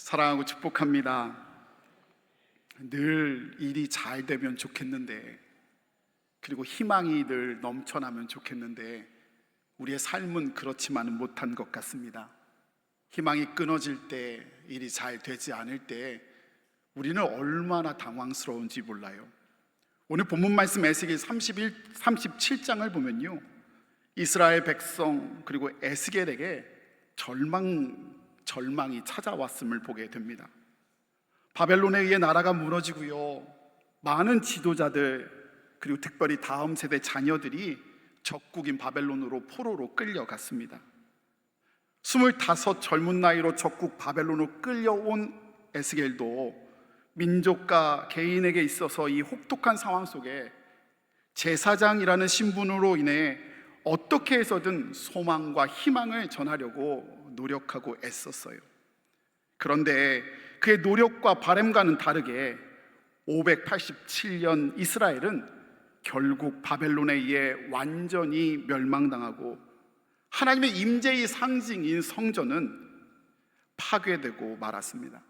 사랑하고 축복합니다. 늘 일이 잘 되면 좋겠는데, 그리고 희망이 늘 넘쳐나면 좋겠는데, 우리의 삶은 그렇지만은 못한 것 같습니다. 희망이 끊어질 때, 일이 잘 되지 않을 때 우리는 얼마나 당황스러운지 몰라요. 오늘 본문 말씀 에스겔 37장을 보면요, 이스라엘 백성 그리고 에스겔에게 절망이 찾아왔음을 보게 됩니다. 바벨론에 의해 나라가 무너지고요, 많은 지도자들 그리고 특별히 다음 세대 자녀들이 적국인 바벨론으로 포로로 끌려갔습니다. 25 젊은 나이로 적국 바벨론으로 끌려온 에스겔도 민족과 개인에게 있어서 이 혹독한 상황 속에 제사장이라는 신분으로 인해 어떻게 해서든 소망과 희망을 전하려고 노력하고 애썼어요. 그런데 그의 노력과 바람과는 다르게 587년 이스라엘은 결국 바벨론에 의해 완전히 멸망당하고 하나님의 임재의 상징인 성전은 파괴되고 말았습니다.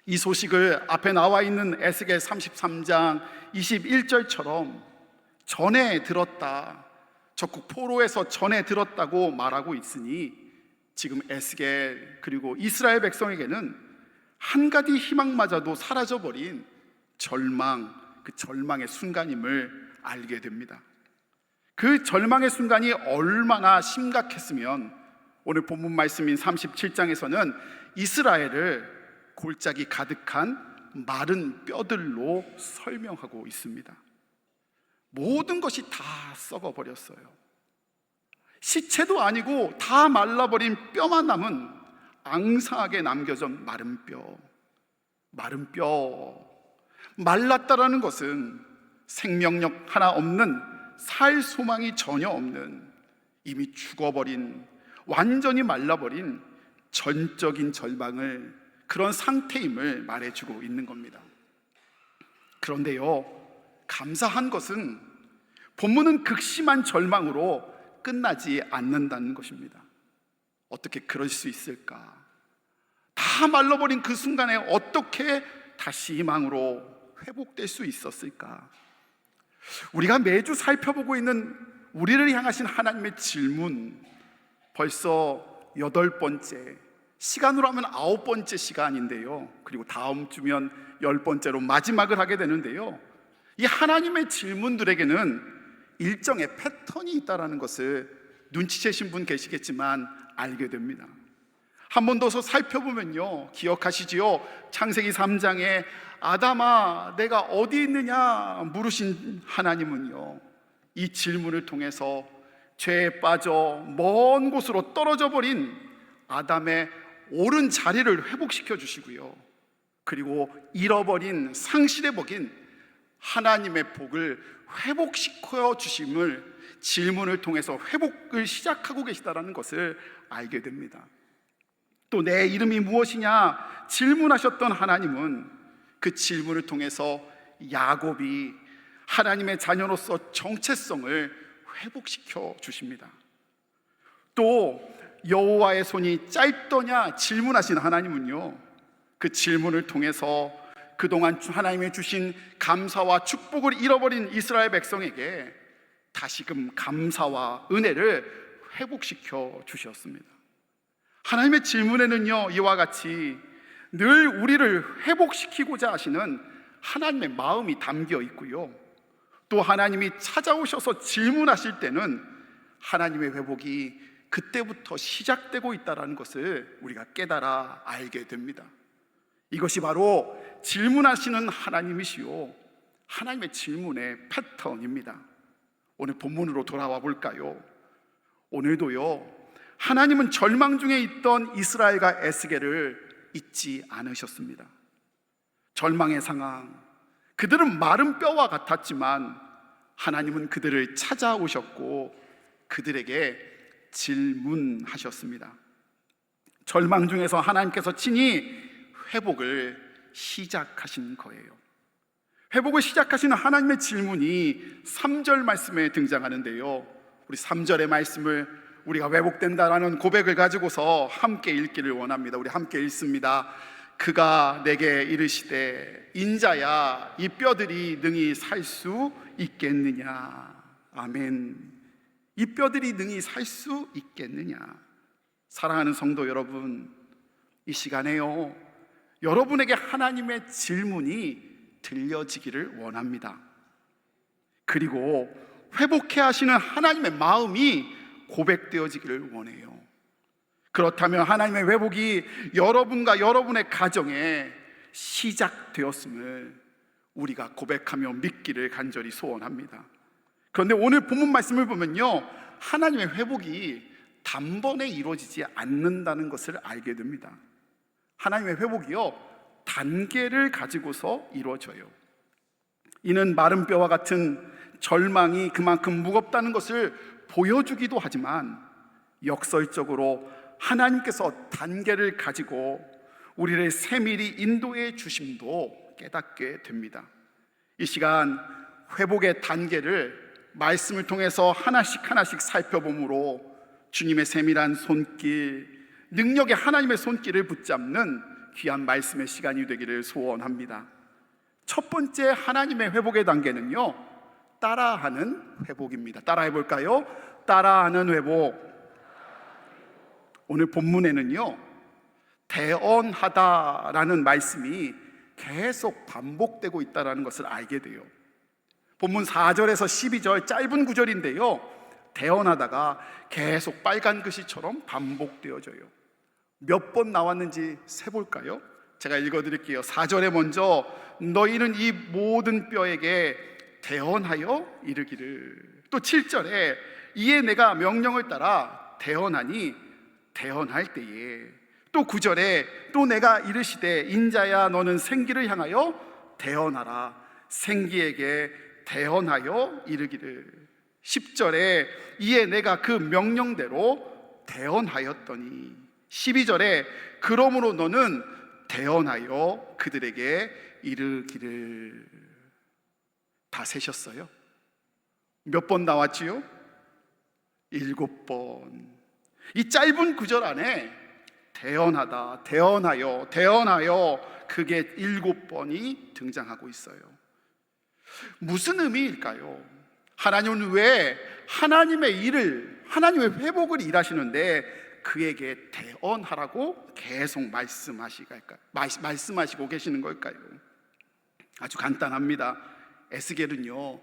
이 소식을 앞에 나와 있는 에스겔 33장 21절처럼 전에 들었다, 적국 포로에서 전에 들었다고 말하고 있으니 지금 에스겔 그리고 이스라엘 백성에게는 한 가지 희망마저도 사라져버린 그 절망의 순간임을 알게 됩니다. 그 절망의 순간이 얼마나 심각했으면 오늘 본문 말씀인 37장에서는 이스라엘을 골짜기 가득한 마른 뼈들로 설명하고 있습니다. 모든 것이 다 썩어버렸어요. 시체도 아니고 다 말라버린 뼈만 남은 앙상하게 남겨진 마른 뼈. 말랐다라는 것은 생명력 하나 없는, 살 소망이 전혀 없는, 이미 죽어버린, 완전히 말라버린 전적인 절망을, 그런 상태임을 말해주고 있는 겁니다. 그런데요, 감사한 것은 본문은 극심한 절망으로 끝나지 않는다는 것입니다. 어떻게 그럴 수 있을까? 다 말라버린 그 순간에 어떻게 다시 희망으로 회복될 수 있었을까? 우리가 매주 살펴보고 있는 우리를 향하신 하나님의 질문, 벌써 8번째, 시간으로 하면 9번째 시간인데요, 그리고 다음 주면 10번째로 마지막을 하게 되는데요, 이 하나님의 질문들에게는 일정의 패턴이 있다는 것을 눈치채신 분 계시겠지만 알게 됩니다. 한 번 더 살펴보면요, 기억하시지요? 창세기 3장에 아담아 내가 어디 있느냐 물으신 하나님은요, 이 질문을 통해서 죄에 빠져 먼 곳으로 떨어져 버린 아담의 옳은 자리를 회복시켜 주시고요, 그리고 잃어버린, 상실해 버린 하나님의 복을 회복시켜 주심을 질문을 통해서 회복을 시작하고 계시다는 것을 알게 됩니다. 또 내 이름이 무엇이냐 질문하셨던 하나님은 그 질문을 통해서 야곱이 하나님의 자녀로서 정체성을 회복시켜 주십니다. 또 여호와의 손이 짧더냐 질문하신 하나님은요, 그 질문을 통해서 그동안 하나님이 주신 감사와 축복을 잃어버린 이스라엘 백성에게 다시금 감사와 은혜를 회복시켜 주셨습니다. 하나님의 질문에는요, 이와 같이 늘 우리를 회복시키고자 하시는 하나님의 마음이 담겨 있고요, 또 하나님이 찾아오셔서 질문하실 때는 하나님의 회복이 그때부터 시작되고 있다는 것을 우리가 깨달아 알게 됩니다. 이것이 바로 질문하시는 하나님이시요, 하나님의 질문의 패턴입니다. 오늘 본문으로 돌아와 볼까요? 오늘도요, 하나님은 절망 중에 있던 이스라엘과 에스겔을 잊지 않으셨습니다. 절망의 상황, 그들은 마른 뼈와 같았지만 하나님은 그들을 찾아오셨고 그들에게 질문하셨습니다. 절망 중에서 하나님께서 친히 회복을 시작하신 거예요. 회복을 시작하시는 하나님의 질문이 3절 말씀에 등장하는데요, 우리 3절의 말씀을 우리가 회복된다라는 고백을 가지고서 함께 읽기를 원합니다. 우리 함께 읽습니다. 그가 내게 이르시되 인자야 이 뼈들이 능히 살 수 있겠느냐. 아멘. 이 뼈들이 능히 살 수 있겠느냐. 사랑하는 성도 여러분, 이 시간에요, 여러분에게 하나님의 질문이 들려지기를 원합니다. 그리고 회복해 하시는 하나님의 마음이 고백되어지기를 원해요. 그렇다면 하나님의 회복이 여러분과 여러분의 가정에 시작되었음을 우리가 고백하며 믿기를 간절히 소원합니다. 그런데 오늘 본문 말씀을 보면요, 하나님의 회복이 단번에 이루어지지 않는다는 것을 알게 됩니다. 하나님의 회복이요, 단계를 가지고서 이루어져요. 이는 마른 뼈와 같은 절망이 그만큼 무겁다는 것을 보여주기도 하지만 역설적으로 하나님께서 단계를 가지고 우리를 세밀히 인도해 주심도 깨닫게 됩니다. 이 시간 회복의 단계를 말씀을 통해서 하나씩 살펴보므로 주님의 세밀한 손길, 능력의 하나님의 손길을 붙잡는 귀한 말씀의 시간이 되기를 소원합니다. 첫 번째 하나님의 회복의 단계는요, 따라하는 회복입니다. 따라해 볼까요? 따라하는 회복. 오늘 본문에는요, 대언하다라는 말씀이 계속 반복되고 있다는 것을 알게 돼요. 본문 4절에서 12절 짧은 구절인데요, 대언하다가 계속 빨간 글씨처럼 반복되어져요. 몇 번 나왔는지 세볼까요? 제가 읽어드릴게요. 4절에 먼저 너희는 이 모든 뼈에게 대언하여 이르기를, 또 7절에 이에 내가 명령을 따라 대언하니 대언할 때에, 또 9절에 또 내가 이르시되 인자야 너는 생기를 향하여 대언하라, 생기에게 대언하여 이르기를. 10절에 이에 내가 그 명령대로 대언하였더니, 12절에 그러므로 너는 대언하여 그들에게 이르기를. 다 세셨어요? 몇 번 나왔지요? 7번. 이 짧은 구절 안에 대언하다, 대언하여 그게 7번이 등장하고 있어요. 무슨 의미일까요? 하나님은 왜 하나님의 일을, 하나님의 회복을 일하시는데 그에게 대언하라고 계속 말씀하시고 계시는 걸까요? 아주 간단합니다. 에스겔은요,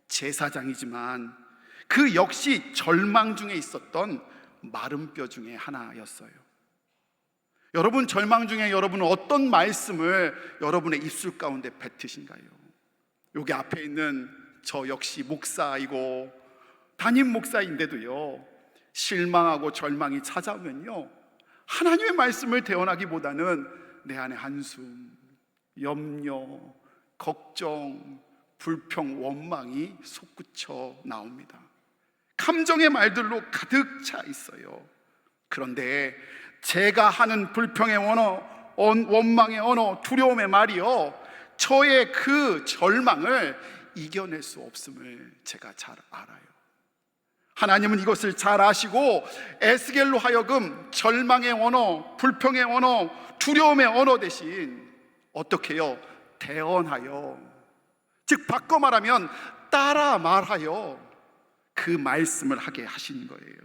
제사장이지만 그 역시 절망 중에 있었던 마른 뼈 중에 하나였어요. 여러분, 절망 중에 여러분은 어떤 말씀을 여러분의 입술 가운데 뱉으신가요? 여기 앞에 있는 저 역시 목사이고 담임 목사인데도요, 실망하고 절망이 찾아오면요, 하나님의 말씀을 대언하기보다는 내 안에 한숨, 염려, 걱정, 불평, 원망이 솟구쳐 나옵니다. 감정의 말들로 가득 차 있어요. 그런데 제가 하는 불평의 언어, 원망의 언어, 두려움의 말이요, 저의 그 절망을 이겨낼 수 없음을 제가 잘 알아요. 하나님은 이것을 잘 아시고 에스겔로 하여금 절망의 언어, 불평의 언어, 두려움의 언어 대신 어떻게 해요? 대언하여, 즉 바꿔 말하면 따라 말하여 그 말씀을 하게 하신 거예요.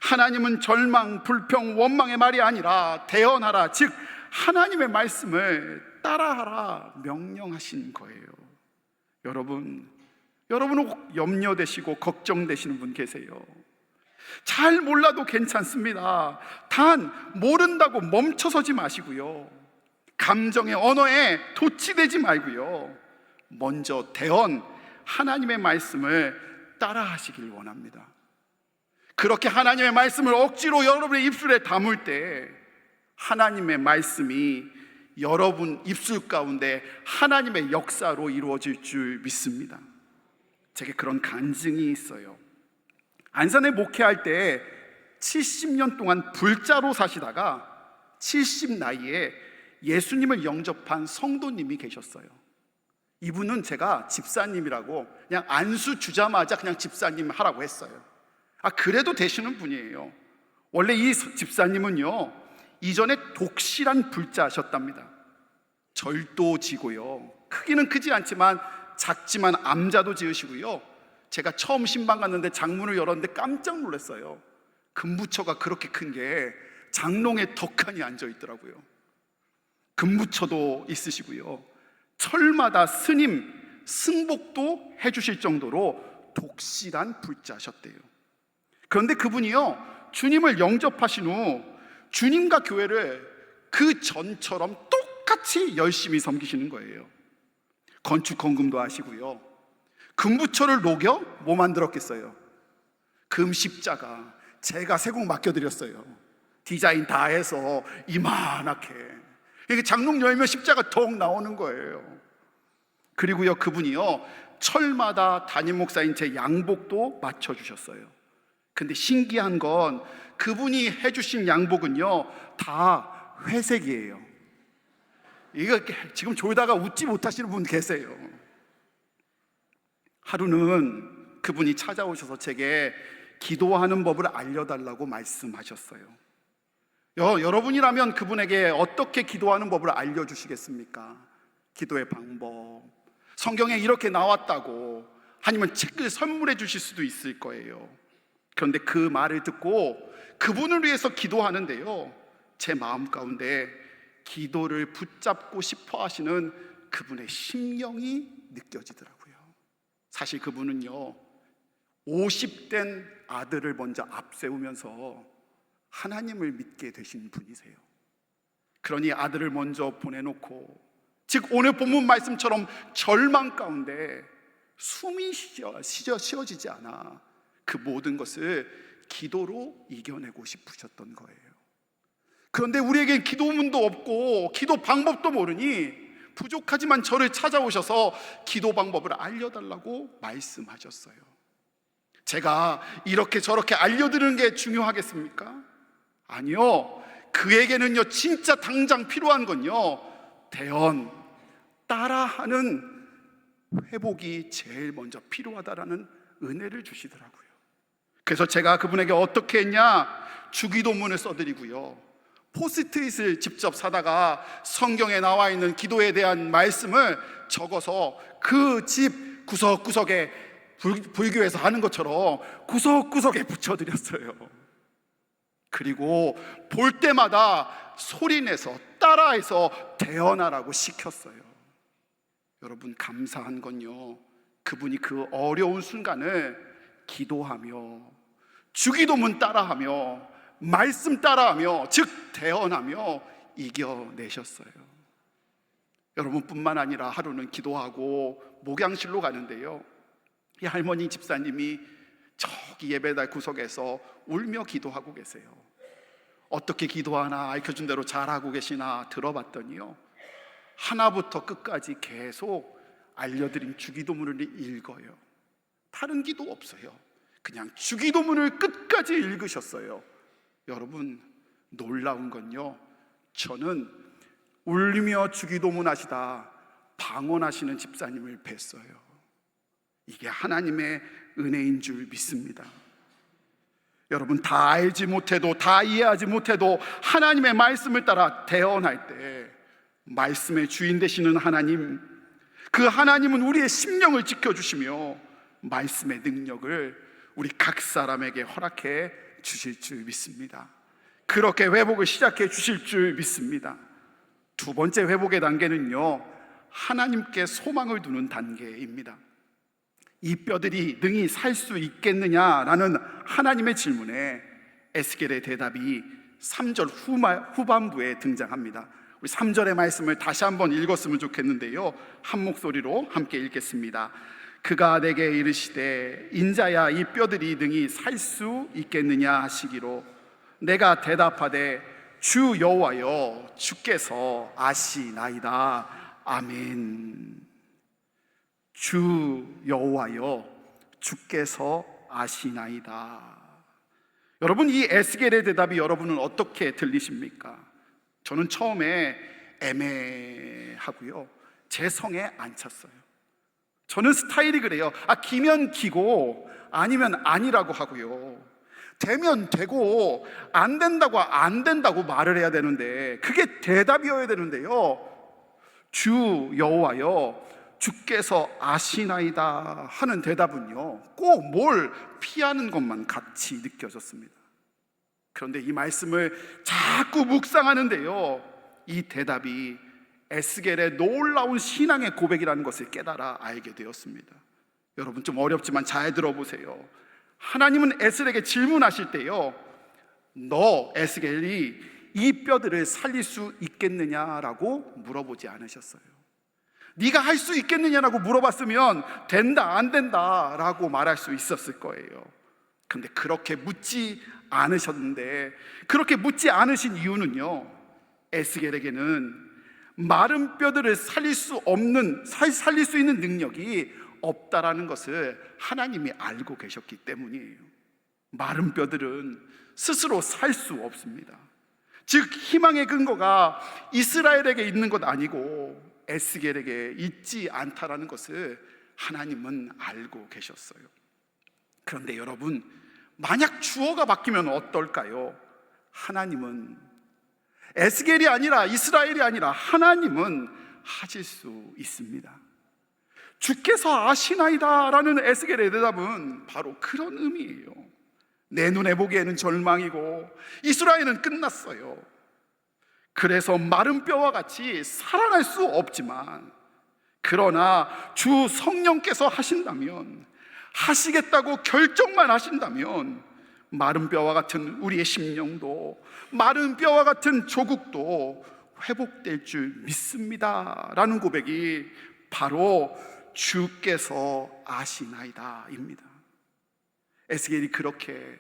하나님은 절망, 불평, 원망의 말이 아니라 대언하라, 즉 하나님의 말씀을 따라하라 명령하신 거예요. 여러분은 혹 염려되시고 걱정되시는 분 계세요? 잘 몰라도 괜찮습니다. 단 모른다고 멈춰서지 마시고요, 감정의 언어에 도취되지 말고요, 먼저 대언, 하나님의 말씀을 따라하시길 원합니다. 그렇게 하나님의 말씀을 억지로 여러분의 입술에 담을 때 하나님의 말씀이 여러분 입술 가운데 하나님의 역사로 이루어질 줄 믿습니다. 제게 그런 간증이 있어요. 안산에 목회할 때 70년 동안 불자로 사시다가 70 나이에 예수님을 영접한 성도님이 계셨어요. 이분은 제가 집사님이라고 그냥 안수 주자마자 그냥 집사님 하라고 했어요. 그래도 되시는 분이에요. 원래 이 집사님은요, 이전에 독실한 불자셨답니다. 절도 지고요, 크기는 크지 않지만 작지만 암자도 지으시고요, 제가 처음 신방 갔는데 장문을 열었는데 깜짝 놀랐어요. 금부처가 그렇게 큰 게 장롱에 덕하니 앉아 있더라고요. 금부처도 있으시고요, 철마다 스님 승복도 해주실 정도로 독실한 불자셨대요. 그런데 그분이요, 주님을 영접하신 후 주님과 교회를 그 전처럼 똑같이 열심히 섬기시는 거예요. 건축 건금도 하시고요, 금부처를 녹여 뭐 만들었겠어요? 금 십자가 제가 세공 맡겨드렸어요. 디자인 다 해서 이만하게, 이게 장롱 열면 십자가 덩 나오는 거예요. 그리고요, 그분이요, 철마다 담임 목사인 제 양복도 맞춰주셨어요. 근데 신기한 건 그분이 해주신 양복은요 다 회색이에요. 이거 지금 졸다가 웃지 못하시는 분 계세요. 하루는 그분이 찾아오셔서 제게 기도하는 법을 알려달라고 말씀하셨어요. 여러분이라면 그분에게 어떻게 기도하는 법을 알려주시겠습니까? 기도의 방법, 성경에 이렇게 나왔다고, 아니면 책을 선물해 주실 수도 있을 거예요. 그런데 그 말을 듣고 그분을 위해서 기도하는데요, 제 마음 가운데 기도를 붙잡고 싶어 하시는 그분의 심령이 느껴지더라고요. 사실 그분은요 50된 아들을 먼저 앞세우면서 하나님을 믿게 되신 분이세요. 그러니 아들을 먼저 보내놓고, 즉 오늘 본문 말씀처럼 절망 가운데 숨이 쉬어지지 않아 그 모든 것을 기도로 이겨내고 싶으셨던 거예요. 그런데 우리에겐 기도문도 없고 기도 방법도 모르니 부족하지만 저를 찾아오셔서 기도 방법을 알려달라고 말씀하셨어요. 제가 이렇게 저렇게 알려드리는 게 중요하겠습니까? 아니요, 그에게는요 진짜 당장 필요한 건요 대언, 따라하는 회복이 제일 먼저 필요하다라는 은혜를 주시더라고요. 그래서 제가 그분에게 어떻게 했냐, 주기도문을 써드리고요, 포스트잇을 직접 사다가 성경에 나와 있는 기도에 대한 말씀을 적어서 그 집 구석구석에 불교에서 하는 것처럼 구석구석에 붙여드렸어요. 그리고 볼 때마다 소리내서 따라해서 대언하라고 시켰어요. 여러분, 감사한 건요, 그분이 그 어려운 순간을 기도하며 주기도문 따라하며 말씀 따라하며, 즉 대언하며 이겨내셨어요. 여러분뿐만 아니라 하루는 기도하고 목양실로 가는데요, 이 할머니 집사님이 저기 예배당 구석에서 울며 기도하고 계세요. 어떻게 기도하나, 알려준 대로 잘하고 계시나 들어봤더니요, 하나부터 끝까지 계속 알려드린 주기도문을 읽어요. 다른 기도 없어요. 그냥 주기도문을 끝까지 읽으셨어요. 여러분, 놀라운 건요, 저는 울며 주기도문 하시다 방언하시는 집사님을 뵀어요. 이게 하나님의 은혜인 줄 믿습니다. 여러분, 다 알지 못해도, 다 이해하지 못해도 하나님의 말씀을 따라 대언할 때 말씀의 주인 되시는 하나님, 그 하나님은 우리의 심령을 지켜주시며 말씀의 능력을 우리 각 사람에게 허락해 주실 줄 믿습니다. 그렇게 회복을 시작해 주실 줄 믿습니다. 두 번째 회복의 단계는요, 하나님께 소망을 두는 단계입니다. 이 뼈들이 능히 살 수 있겠느냐라는 하나님의 질문에 에스겔의 대답이 3절 후반부에 등장합니다. 우리 3절의 말씀을 다시 한번 읽었으면 좋겠는데요, 한 목소리로 함께 읽겠습니다. 그가 내게 이르시되 인자야, 이 뼈들이 능히 살 수 있겠느냐 하시기로 내가 대답하되 주 여호와여, 주께서 아시나이다. 아멘. 주 여호와여, 주께서 아시나이다. 여러분, 이 에스겔의 대답이 여러분은 어떻게 들리십니까? 저는 처음에 애매하고요, 제 성에 안 찼어요. 저는 스타일이 그래요. 기면 기고 아니면 아니라고 하고요. 되면 되고 안 된다고 안 된다고 말을 해야 되는데, 그게 대답이어야 되는데요, 주 여호와여 주께서 아시나이다 하는 대답은요, 꼭 뭘 피하는 것만 같이 느껴졌습니다. 그런데 이 말씀을 자꾸 묵상하는데요, 이 대답이 에스겔의 놀라운 신앙의 고백이라는 것을 깨달아 알게 되었습니다. 여러분, 좀 어렵지만 잘 들어보세요. 하나님은 에스겔에게 질문하실 때요, 너 에스겔이 이 뼈들을 살릴 수 있겠느냐라고 물어보지 않으셨어요. 네가 할 수 있겠느냐라고 물어봤으면 된다 안 된다 라고 말할 수 있었을 거예요. 근데 그렇게 묻지 않으셨는데, 그렇게 묻지 않으신 이유는요, 에스겔에게는 마른 뼈들을 살릴 수 있는 능력이 없다라는 것을 하나님이 알고 계셨기 때문이에요. 마른 뼈들은 스스로 살 수 없습니다. 즉, 희망의 근거가 이스라엘에게 있는 것 아니고 에스겔에게 있지 않다라는 것을 하나님은 알고 계셨어요. 그런데 여러분, 만약 주어가 바뀌면 어떨까요? 하나님은, 에스겔이 아니라 이스라엘이 아니라 하나님은 하실 수 있습니다. 주께서 아시나이다 라는 에스겔의 대답은 바로 그런 의미예요. 내 눈에 보기에는 절망이고 이스라엘은 끝났어요. 그래서 마른 뼈와 같이 살아날 수 없지만, 그러나 주 성령께서 하신다면, 하시겠다고 결정만 하신다면 마른 뼈와 같은 우리의 심령도, 마른 뼈와 같은 조국도 회복될 줄 믿습니다 라는 고백이 바로 주께서 아시나이다 입니다. 에스겔이 그렇게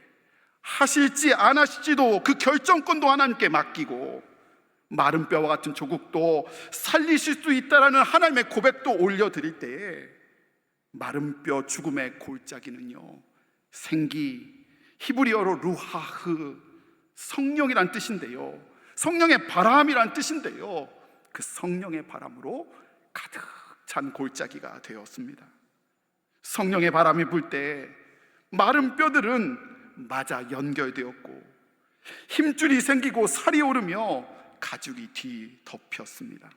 하실지 안 하실지도 그 결정권도 하나님께 맡기고, 마른 뼈와 같은 조국도 살리실 수 있다라는 하나님의 고백도 올려드릴 때에, 마른 뼈 죽음의 골짜기는요, 생기, 히브리어로 루하흐, 성령이란 뜻인데요, 성령의 바람이란 뜻인데요, 그 성령의 바람으로 가득 찬 골짜기가 되었습니다. 성령의 바람이 불 때 마른 뼈들은 맞아 연결되었고, 힘줄이 생기고 살이 오르며 가죽이 뒤덮였습니다.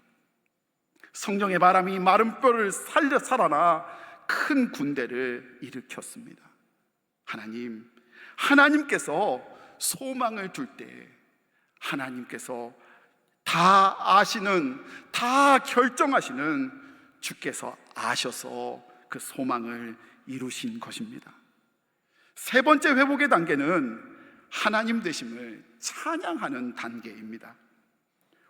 성령의 바람이 마른 뼈를 살아나 큰 군대를 일으켰습니다. 하나님께서 소망을 둘 때, 하나님께서 다 아시는, 다 결정하시는 주께서 아셔서 그 소망을 이루신 것입니다. 세 번째 회복의 단계는 하나님 되심을 찬양하는 단계입니다.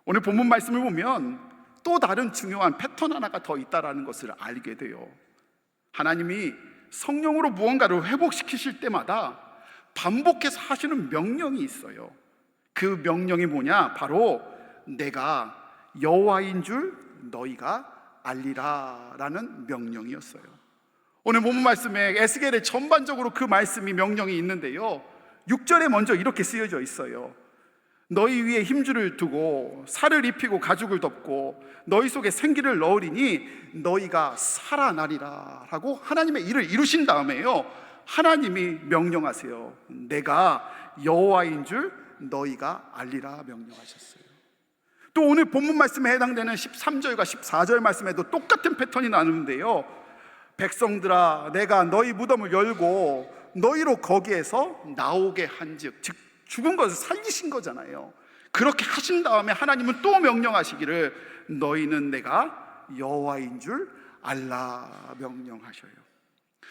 오늘 본문 말씀을 보면 또 다른 중요한 패턴 하나가 더 있다는 것을 알게 돼요. 하나님이 성령으로 무언가를 회복시키실 때마다 반복해서 하시는 명령이 있어요. 그 명령이 뭐냐? 바로 내가 여호와인 줄 너희가 알리라 라는 명령이었어요. 오늘 본문 말씀에 에스겔에 전반적으로 그 말씀이, 명령이 있는데요, 6절에 먼저 이렇게 쓰여져 있어요. 너희 위에 힘줄을 두고 살을 입히고 가죽을 덮고 너희 속에 생기를 넣으리니 너희가 살아나리라 라고 하나님의 일을 이루신 다음에요, 하나님이 명령하세요. 내가 여호와인 줄 너희가 알리라 명령하셨어요. 또 오늘 본문 말씀에 해당되는 13절과 14절 말씀에도 똑같은 패턴이 나누는데요, 백성들아 내가 너희 무덤을 열고 너희로 거기에서 나오게 한즉, 즉 죽은 것을 살리신 거잖아요. 그렇게 하신 다음에 하나님은 또 명령하시기를 너희는 내가 여호와인 줄 알라 명령하셔요.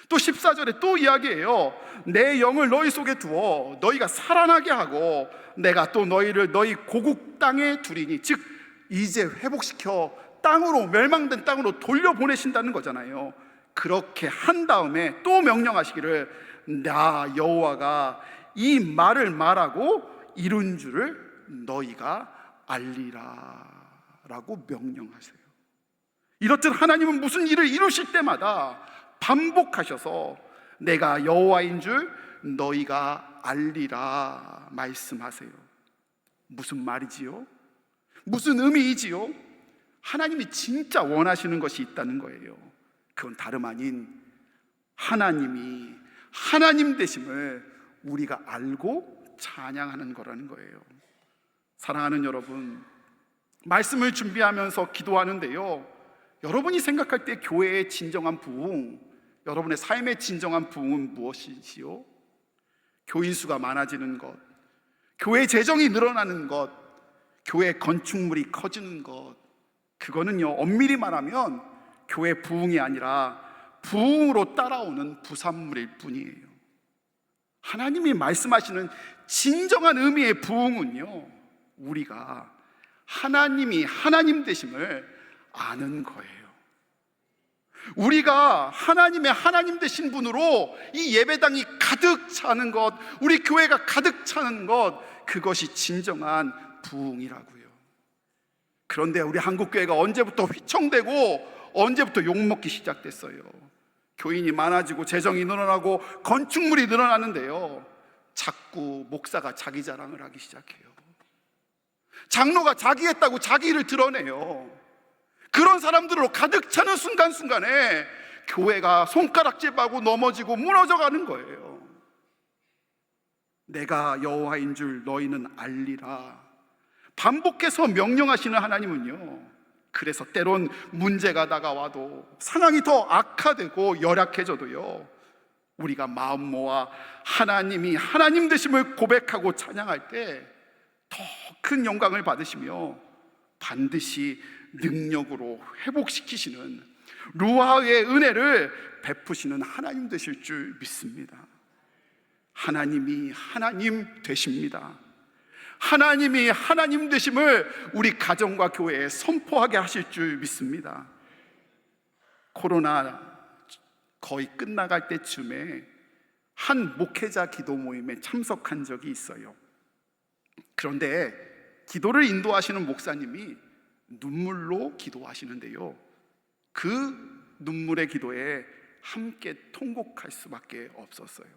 또 14절에 또 이야기해요. 내 영을 너희 속에 두어 너희가 살아나게 하고 내가 또 너희를 너희 고국 땅에 두리니, 즉 이제 회복시켜 땅으로, 멸망된 땅으로 돌려보내신다는 거잖아요. 그렇게 한 다음에 또 명령하시기를 나 여호와가 이 말을 말하고 이룬 줄을 너희가 알리라 라고 명령하세요. 이렇듯 하나님은 무슨 일을 이루실 때마다 반복하셔서 내가 여호와인 줄 너희가 알리라 말씀하세요. 무슨 말이지요? 무슨 의미이지요? 하나님이 진짜 원하시는 것이 있다는 거예요. 그건 다름 아닌 하나님이 하나님 되심을 우리가 알고 찬양하는 거라는 거예요. 사랑하는 여러분, 말씀을 준비하면서 기도하는데요, 여러분이 생각할 때 교회의 진정한 부흥, 여러분의 삶의 진정한 부흥은 무엇이지요? 교인 수가 많아지는 것, 교회 재정이 늘어나는 것, 교회 건축물이 커지는 것, 그거는요, 엄밀히 말하면 교회 부흥이 아니라 부흥으로 따라오는 부산물일 뿐이에요. 하나님이 말씀하시는 진정한 의미의 부흥은요, 우리가 하나님이 하나님 되심을 아는 거예요. 우리가 하나님의 하나님 되신 분으로 이 예배당이 가득 차는 것, 우리 교회가 가득 차는 것, 그것이 진정한 부흥이라고요. 그런데 우리 한국교회가 언제부터 휘청대고 언제부터 욕먹기 시작됐어요. 교인이 많아지고 재정이 늘어나고 건축물이 늘어나는데요, 자꾸 목사가 자기 자랑을 하기 시작해요. 장로가 자기 했다고 자기 일을 드러내요. 그런 사람들로 가득 차는 순간순간에 교회가 손가락질하고 넘어지고 무너져가는 거예요. 내가 여호와인 줄 너희는 알리라, 반복해서 명령하시는 하나님은요, 그래서 때론 문제가 다가와도 상황이 더 악화되고 열악해져도요, 우리가 마음 모아 하나님이 하나님 되심을 고백하고 찬양할 때 더 큰 영광을 받으시며 반드시 능력으로 회복시키시는 루아의 은혜를 베푸시는 하나님 되실 줄 믿습니다. 하나님이 하나님 되십니다. 하나님이 하나님 되심을 우리 가정과 교회에 선포하게 하실 줄 믿습니다. 코로나 거의 끝나갈 때쯤에 한 목회자 기도 모임에 참석한 적이 있어요. 그런데 기도를 인도하시는 목사님이 눈물로 기도하시는데요, 그 눈물의 기도에 함께 통곡할 수밖에 없었어요.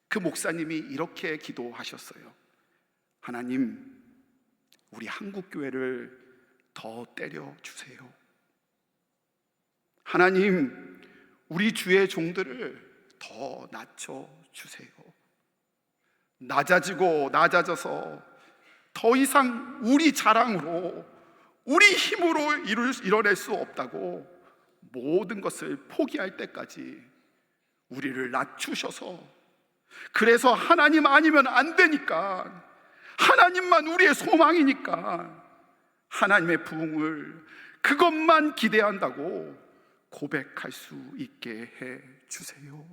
그 목사님이 이렇게 기도하셨어요. 하나님, 우리 한국교회를 더 때려주세요. 하나님, 우리 주의 종들을 더 낮춰주세요. 낮아지고 낮아져서 더 이상 우리 자랑으로, 우리 힘으로 이뤄낼 수 없다고 모든 것을 포기할 때까지 우리를 낮추셔서, 그래서 하나님 아니면 안 되니까, 하나님만 우리의 소망이니까 하나님의 부흥을 그것만 기대한다고 고백할 수 있게 해 주세요.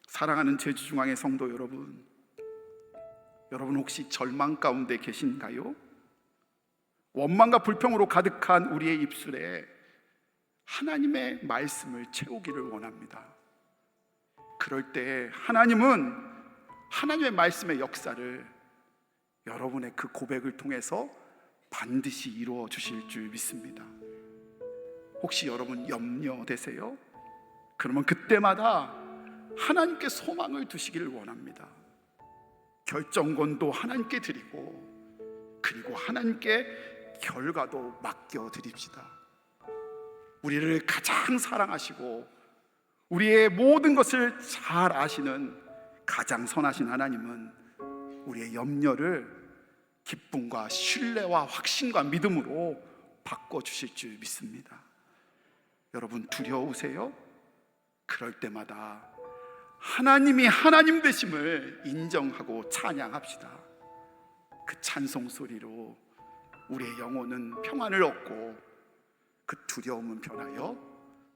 사랑하는 제주중앙의 성도 여러분, 여러분 혹시 절망 가운데 계신가요? 원망과 불평으로 가득한 우리의 입술에 하나님의 말씀을 채우기를 원합니다. 그럴 때 하나님은 하나님의 말씀의 역사를 여러분의 그 고백을 통해서 반드시 이루어 주실 줄 믿습니다. 혹시 여러분 염려되세요? 그러면 그때마다 하나님께 소망을 두시기를 원합니다. 결정권도 하나님께 드리고, 그리고 하나님께 결과도 맡겨 드립시다. 우리를 가장 사랑하시고 우리의 모든 것을 잘 아시는 가장 선하신 하나님은 우리의 염려를 기쁨과 신뢰와 확신과 믿음으로 바꿔주실 줄 믿습니다. 여러분 두려우세요? 그럴 때마다 하나님이 하나님 되심을 인정하고 찬양합시다. 그 찬송 소리로 우리의 영혼은 평안을 얻고 그 두려움은 변하여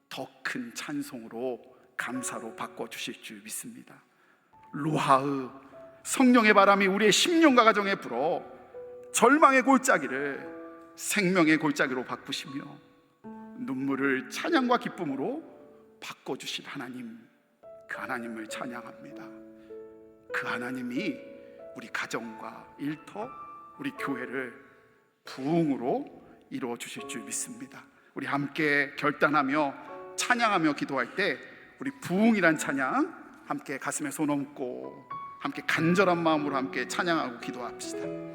더 큰 찬송으로 감사로 바꿔주실 줄 믿습니다. 루하의 성령의 바람이 우리의 심령과 가정에 불어 절망의 골짜기를 생명의 골짜기로 바꾸시며 눈물을 찬양과 기쁨으로 바꿔주신 하나님, 그 하나님을 찬양합니다. 그 하나님이 우리 가정과 일터, 우리 교회를 부흥으로 이루어 주실 줄 믿습니다. 우리 함께 결단하며 찬양하며 기도할 때 우리 부흥이란 찬양 함께 가슴에 손 얹고 함께 간절한 마음으로 함께 찬양하고 기도합시다.